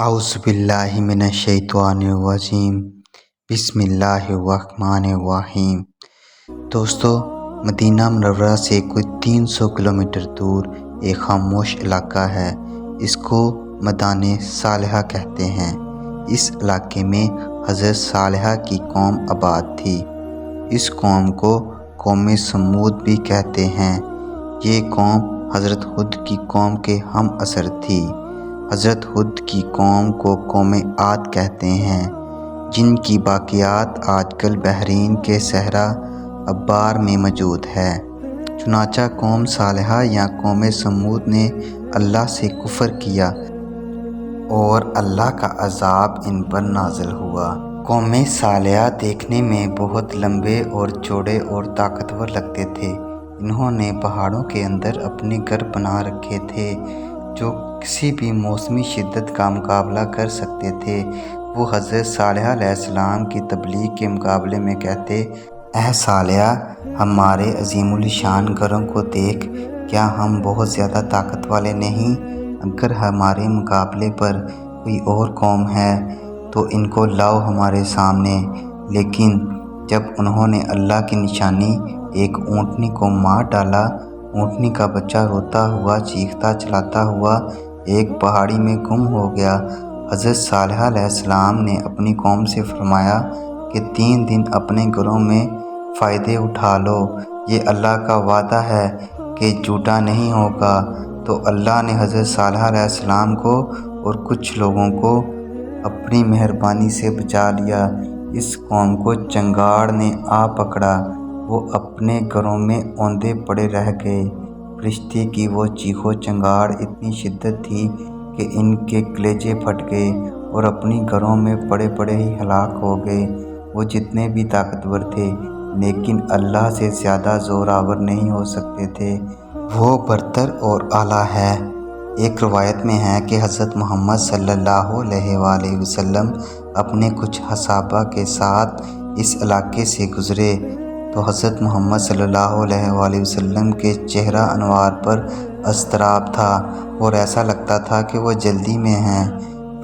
اعوذ باللہ من الشیطان الرجیم بسم اللہ الرحمن الرحیم۔ دوستو، مدینہ منورہ سے کوئی 300 کلومیٹر دور ایک خاموش علاقہ ہے۔ اس کو مدائن صالحہ کہتے ہیں۔ اس علاقے میں حضرت صالحہ کی قوم آباد تھی۔ اس قوم کو قوم سمود بھی کہتے ہیں۔ یہ قوم حضرت ہود کی قوم کے ہم عصر تھی۔ حضرت ہود کی قوم کو قوم عاد کہتے ہیں، جن کی باقیات آج کل بحرین کے صحرا ابار میں موجود ہے۔ چنانچہ قوم صالحہ یا قوم سمود نے اللہ سے کفر کیا اور اللہ کا عذاب ان پر نازل ہوا۔ قوم صالحہ دیکھنے میں بہت لمبے اور چوڑے اور طاقتور لگتے تھے۔ انہوں نے پہاڑوں کے اندر اپنے گھر بنا رکھے تھے جو کسی بھی موسمی شدت کا مقابلہ کر سکتے تھے۔ وہ حضرت صالح علیہ السلام کی تبلیغ کے مقابلے میں کہتے، اے صالح، ہمارے عظیم الشان گھروں کو دیکھ، کیا ہم بہت زیادہ طاقت والے نہیں؟ اگر ہمارے مقابلے پر کوئی اور قوم ہے تو ان کو لاؤ ہمارے سامنے۔ لیکن جب انہوں نے اللہ کی نشانی ایک اونٹنی کو مار ڈالا، اونٹنی کا بچہ روتا ہوا چیختا چلاتا ہوا ایک پہاڑی میں گم ہو گیا۔ حضرت صالح علیہ السلام نے اپنی قوم سے فرمایا کہ 3 دن اپنے گھروں میں فائدے اٹھا لو، یہ اللہ کا وعدہ ہے کہ جھوٹا نہیں ہوگا۔ تو اللہ نے حضرت صالح علیہ السلام کو اور کچھ لوگوں کو اپنی مہربانی سے بچا لیا۔ اس قوم کو چنگاڑ نے آ پکڑا، وہ اپنے گھروں میں اوندے پڑے رہ گئے۔ فرشتے کی وہ چیخو چنگاڑ اتنی شدت تھی کہ ان کے کلیجے پھٹ گئے اور اپنی گھروں میں پڑے پڑے ہی ہلاک ہو گئے۔ وہ جتنے بھی طاقتور تھے لیکن اللہ سے زیادہ زوراور نہیں ہو سکتے تھے۔ وہ برتر اور اعلیٰ ہے۔ ایک روایت میں ہے کہ حضرت محمد صلی اللہ علیہ وآلہ وسلم اپنے کچھ صحابہ کے ساتھ اس علاقے سے گزرے تو حضرت محمد صلی اللہ علیہ وآلہ وسلم کے چہرہ انوار پر اضطراب تھا اور ایسا لگتا تھا کہ وہ جلدی میں ہیں۔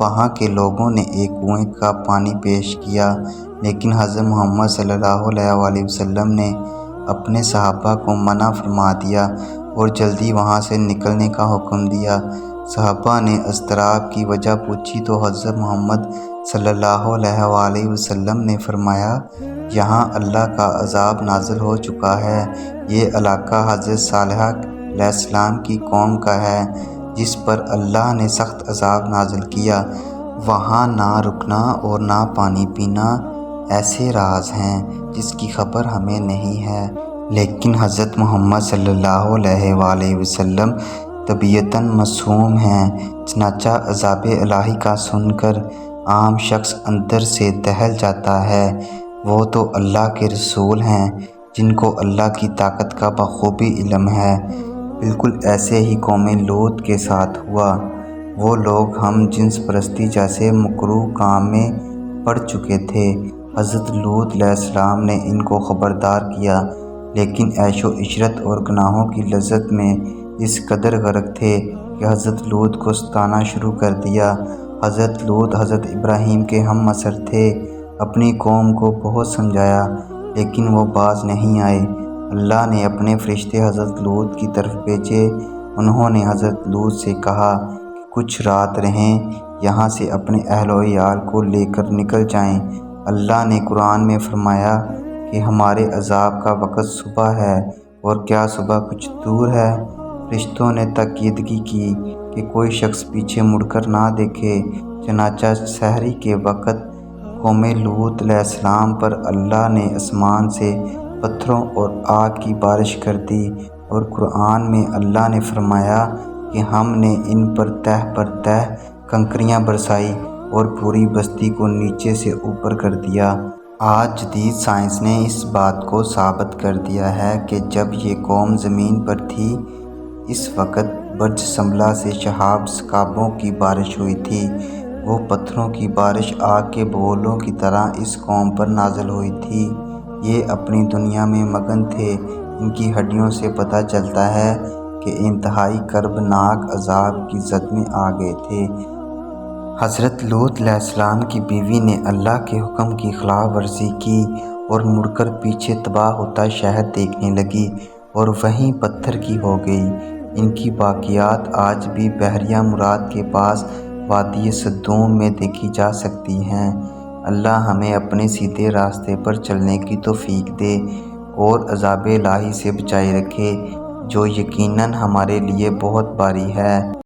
وہاں کے لوگوں نے ایک کنویں کا پانی پیش کیا، لیکن حضرت محمد صلی اللہ علیہ وآلہ وسلم نے اپنے صحابہ کو منع فرما دیا اور جلدی وہاں سے نکلنے کا حکم دیا۔ صحابہ نے اضطراب کی وجہ پوچھی تو حضرت محمد صلی اللہ علیہ وآلہ وسلم نے فرمایا، یہاں اللہ کا عذاب نازل ہو چکا ہے۔ یہ علاقہ حضرت صالح علیہ السلام کی قوم کا ہے جس پر اللہ نے سخت عذاب نازل کیا۔ وہاں نہ رکنا اور نہ پانی پینا ایسے راز ہیں جس کی خبر ہمیں نہیں ہے۔ لیکن حضرت محمد صلی اللہ علیہ وآلہ وسلم طبیعتاً معصوم ہیں، چنانچہ عذاب الہی کا سن کر عام شخص اندر سے دہل جاتا ہے۔ وہ تو اللہ کے رسول ہیں جن کو اللہ کی طاقت کا بخوبی علم ہے۔ بالکل ایسے ہی قوم لوط کے ساتھ ہوا۔ وہ لوگ ہم جنس پرستی جیسے مکروہ کام میں پڑ چکے تھے۔ حضرت لوط علیہ السلام نے ان کو خبردار کیا، لیکن عیش و عشرت اور گناہوں کی لذت میں اس قدر غرق تھے کہ حضرت لوط کو ستانا شروع کر دیا۔ حضرت لوط حضرت ابراہیم کے ہم عصر تھے۔ اپنی قوم کو بہت سمجھایا لیکن وہ باز نہیں آئے۔ اللہ نے اپنے فرشتے حضرت لوط کی طرف بھیجے۔ انہوں نے حضرت لوط سے کہا کہ کچھ رات رہیں، یہاں سے اپنے اہل و عیال کو لے کر نکل جائیں۔ اللہ نے قرآن میں فرمایا کہ ہمارے عذاب کا وقت صبح ہے اور کیا صبح کچھ دور ہے؟ فرشتوں نے تاکیدگی کی کہ کوئی شخص پیچھے مڑ کر نہ دیکھے۔ چنانچہ سحری کے وقت قوم لوط علیہ السلام پر اللہ نے آسمان سے پتھروں اور آگ کی بارش کر دی، اور قرآن میں اللہ نے فرمایا کہ ہم نے ان پر تہہ پر تہہ کنکریاں برسائی اور پوری بستی کو نیچے سے اوپر کر دیا۔ آج جدید سائنس نے اس بات کو ثابت کر دیا ہے کہ جب یہ قوم زمین پر تھی، اس وقت برج سنبلا سے شہاب سکابوں کی بارش ہوئی تھی۔ وہ پتھروں کی بارش آگ کے بگولوں کی طرح اس قوم پر نازل ہوئی تھی۔ یہ اپنی دنیا میں مگن تھے۔ ان کی ہڈیوں سے پتہ چلتا ہے کہ انتہائی کربناک عذاب کی زد میں آ گئے تھے۔ حضرت لوط علیہ السلام کی بیوی نے اللہ کے حکم کی خلاف ورزی کی اور مڑ کر پیچھے تباہ ہوتا شہر دیکھنے لگی اور وہیں پتھر کی ہو گئی۔ ان کی باقیات آج بھی بحیرہ مراد کے پاس وادی سدوم میں دیکھی جا سکتی ہیں۔ اللہ ہمیں اپنے سیدھے راستے پر چلنے کی توفیق دے اور عذاب الہی سے بچائے رکھے جو یقیناً ہمارے لیے بہت بھاری ہے۔